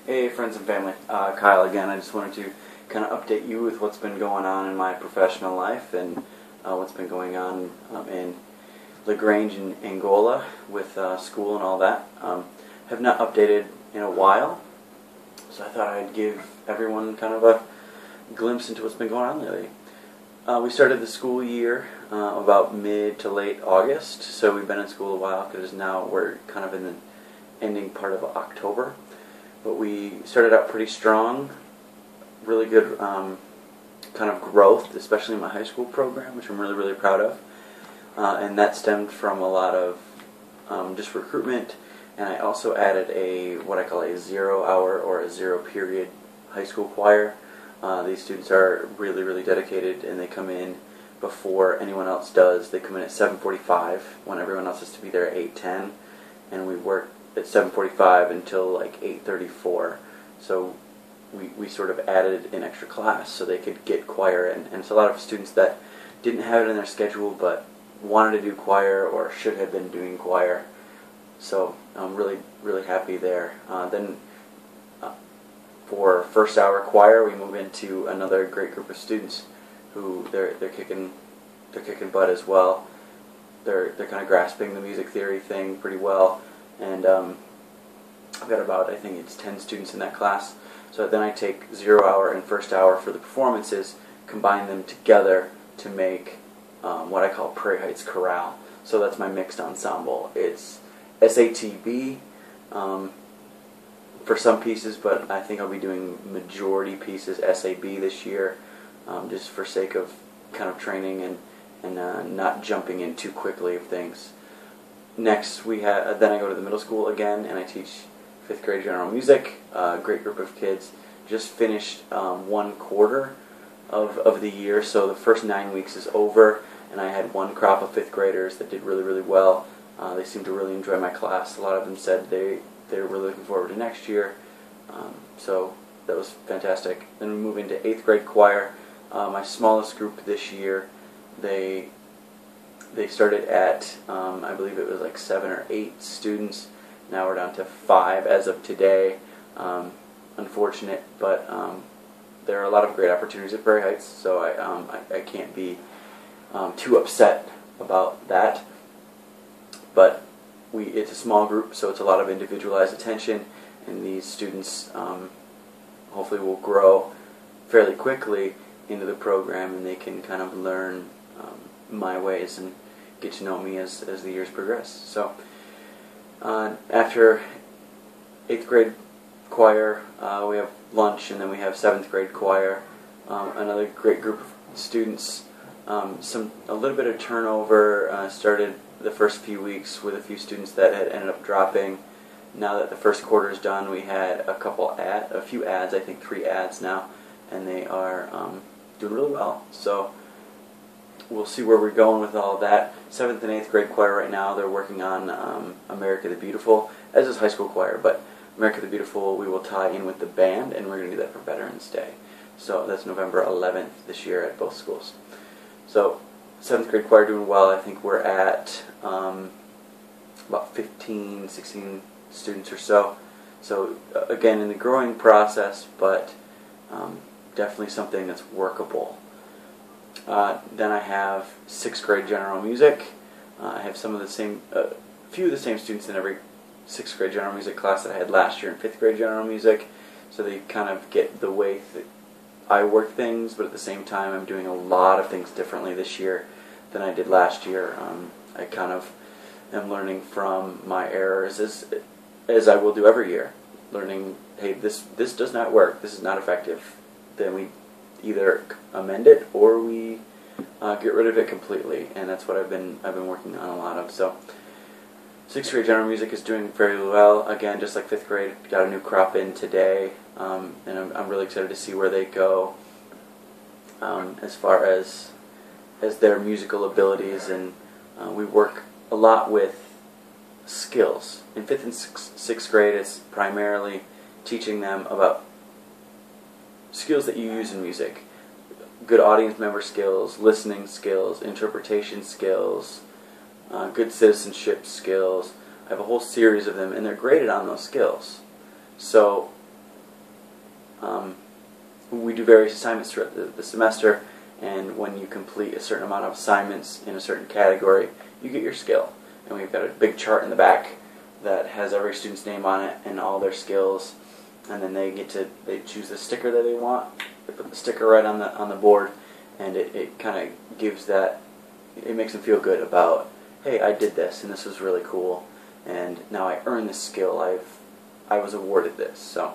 Hey friends and family, Kyle again. I just wanted to kind of update you with what's been going on in my professional life and what's been going on in LaGrange and Angola with school and all that. Have not updated in a while, so I thought I'd give everyone kind of a glimpse into what's been going on lately. We started the school year about mid to late August, so we've been in school a while because now we're kind of in the ending part of October. But we started out pretty strong, really good kind of growth, especially in my high school program, which I'm really proud of. And that stemmed from a lot of just recruitment, and I also added what I call a 0 hour or a 0 period high school choir. These students are really dedicated, and they come in before anyone else does. They come in at 7:45 when everyone else has to be there at 8:10, and we work at 7:45 until like 8:34. So we sort of added an extra class so they could get choir in. And it's a lot of students that didn't have it in their schedule but wanted to do choir or should have been doing choir. So I'm really happy there. Then for first hour choir, we move into another great group of students who they're kicking butt as well. They're kind of grasping the music theory thing pretty well, and I've got about, I think it's 10 students in that class. So then I take 0 hour and first hour for the performances, combine them together to make what I call Prairie Heights Chorale. So that's my mixed ensemble. It's SATB for some pieces, but I think I'll be doing majority pieces SAB this year, just for sake of kind of training and not jumping in too quickly of things. Next, then I go to the middle school again, and I teach 5th grade general music. Great group of kids. Just finished 1/4 of the year, so the first 9 weeks is over, and I had one crop of 5th graders that did really well. They seemed to really enjoy my class. A lot of them said they were really looking forward to next year, so that was fantastic. Then we move into 8th grade choir. My smallest group this year, they started at, I believe it was like 7 or 8 students. Now we're down to 5 as of today. Unfortunate, but there are a lot of great opportunities at Prairie Heights, so I can't be too upset about that. But it's a small group, so it's a lot of individualized attention, and these students hopefully will grow fairly quickly into the program, and they can kind of learn my ways and get to know me as the years progress. So after 8th grade choir, we have lunch, and then we have 7th grade choir. Another great group of students. A little bit of turnover started the first few weeks with a few students that had ended up dropping. Now that the first quarter is done, we had a few ads, I think 3 ads now, and they are doing really well. So we'll see where we're going with all of that. 7th and 8th grade choir right now, they're working on America the Beautiful, as is high school choir, but America the Beautiful we will tie in with the band, and we're going to do that for Veterans Day. So that's November 11th this year at both schools. So 7th grade choir doing well. I think we're at about 15, 16 students or so. So again, in the growing process, but definitely something that's workable. Then I have 6th grade general music. I have few of the same students in every 6th grade general music class that I had last year in 5th grade general music. So they kind of get the way that I work things, but at the same time I'm doing a lot of things differently this year than I did last year. I kind of am learning from my errors as I will do every year. Learning, hey, this does not work, this is not effective. Then we either amend it or we get rid of it completely, and that's what I've been working on a lot of. So 6th grade general music is doing very well. Again, just like 5th grade, got a new crop in today, and I'm really excited to see where they go as far as their musical abilities. And we work a lot with skills. In 5th and 6th grade, it's primarily teaching them about skills that you use in music. Good audience member skills, listening skills, interpretation skills, good citizenship skills. I have a whole series of them, and they're graded on those skills. So we do various assignments throughout the semester, and when you complete a certain amount of assignments in a certain category, you get your skill. And we've got a big chart in the back that has every student's name on it and all their skills, and then they choose the sticker that they want. They put the sticker right on the board, and it kind of gives that, it makes them feel good about, hey, I did this and this was really cool, and now I earned this skill. I was awarded this. So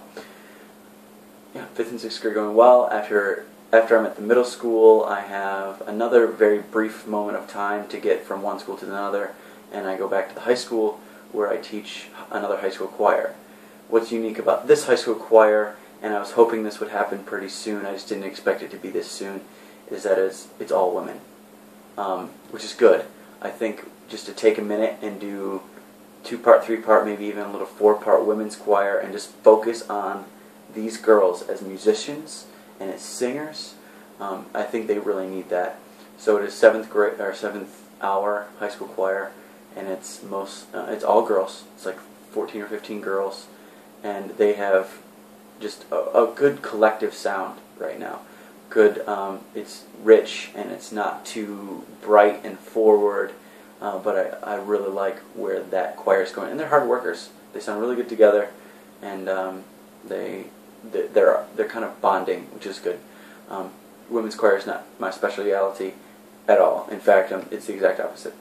yeah, 5th and 6th grade going well. After I'm at the middle school, I have another very brief moment of time to get from one school to another, and I go back to the high school where I teach another high school choir. What's unique about this high school choir, and I was hoping this would happen pretty soon, I just didn't expect it to be this soon, is that it's all women, which is good. I think just to take a minute and do 2-part, 3-part, maybe even a little 4-part women's choir, and just focus on these girls as musicians and as singers, I think they really need that. So it is 7th grade or 7th hour high school choir, and it's all girls. It's like 14 or 15 girls, and they have just a good collective sound right now. Good, it's rich and it's not too bright and forward, but I really like where that choir is going. And they're hard workers. They sound really good together, and they're kind of bonding, which is good. Women's choir is not my specialty at all. In fact, it's the exact opposite.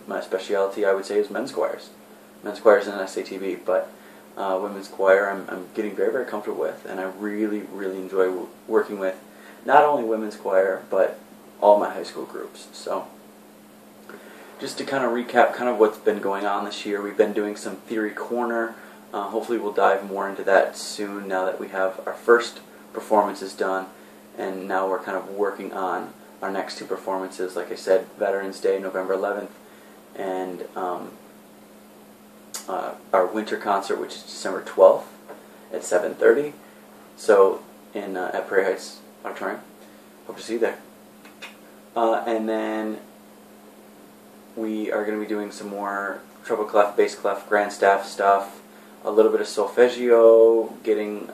My specialty, I would say, is men's choirs. Men's choirs and SATB, but women's choir I'm getting very, very comfortable with, and I really, really enjoy working with not only women's choir, but all my high school groups. So just to kind of recap kind of what's been going on this year, we've been doing some Theory Corner. Hopefully we'll dive more into that soon now that we have our first performances done, and now we're kind of working on our next 2 performances. Like I said, Veterans Day, November 11th, and our winter concert, which is December 12th at 7:30. So at Prairie Heights Auditorium. Hope to see you there. And then we are going to be doing some more treble clef, bass clef, grand staff stuff, a little bit of solfeggio, getting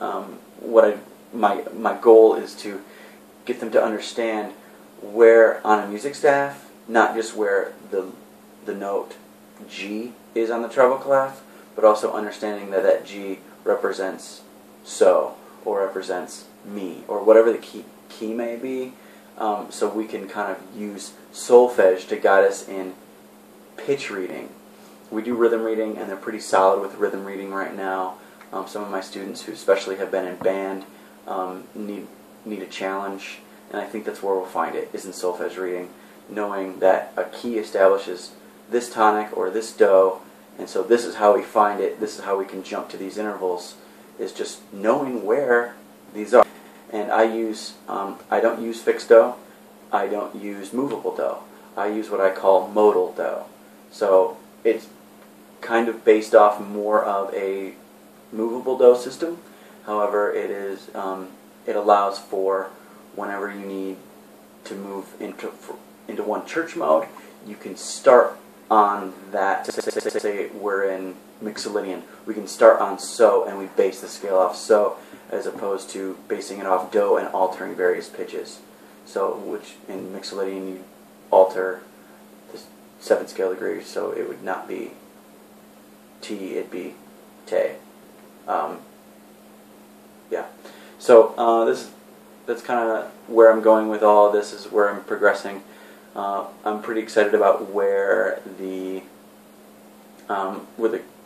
my goal is to get them to understand where on a music staff, not just where the note G is on the treble clef, but also understanding that G represents so, or represents me, or whatever the key may be, so we can kind of use solfege to guide us in pitch reading. We do rhythm reading, and they're pretty solid with rhythm reading right now. Some of my students who especially have been in band need a challenge, and I think that's where we'll find it, is in solfege reading, knowing that a key establishes this tonic or this do, and so this is how we find it, this is how we can jump to these intervals, is just knowing where these are. And I don't use fixed do, I don't use movable do, I use what I call modal do. So it's kind of based off more of a movable do system. However, it allows for whenever you need to move into one church mode, you can start on that. Say we're in Mixolydian, we can start on so, and we base the scale off so, as opposed to basing it off do and altering various pitches. So, which in Mixolydian you alter the 7th scale degree, so it would not be T, it'd be te. Yeah. So that's kind of where I'm going with all of this, is where I'm progressing. I'm pretty excited about where the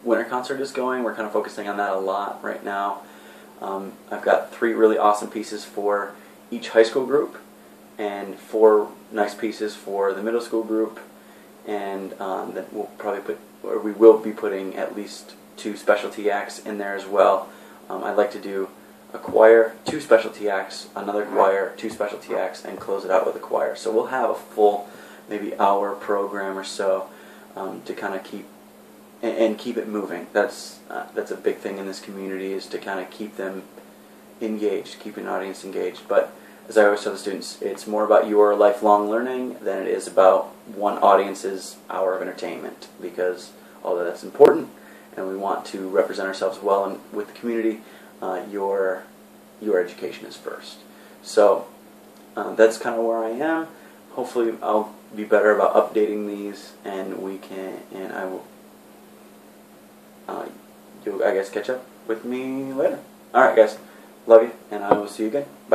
winter concert is going. We're kind of focusing on that a lot right now. I've got 3 really awesome pieces for each high school group, and 4 nice pieces for the middle school group, and then we will be putting at least 2 specialty acts in there as well. I'd like to do a choir, 2 specialty acts, another choir, 2 specialty acts, and close it out with a choir. So we'll have a full maybe hour program or so to kind of keep it moving. That's a big thing in this community, is to kind of keep them engaged, keep an audience engaged. But as I always tell the students, it's more about your lifelong learning than it is about one audience's hour of entertainment, because although that's important and we want to represent ourselves well with the community, your your education is first. So that's kind of where I am. Hopefully I'll be better about updating these, and I will you'll, I guess, catch up with me later. Alright guys, love you, and I will see you again. Bye.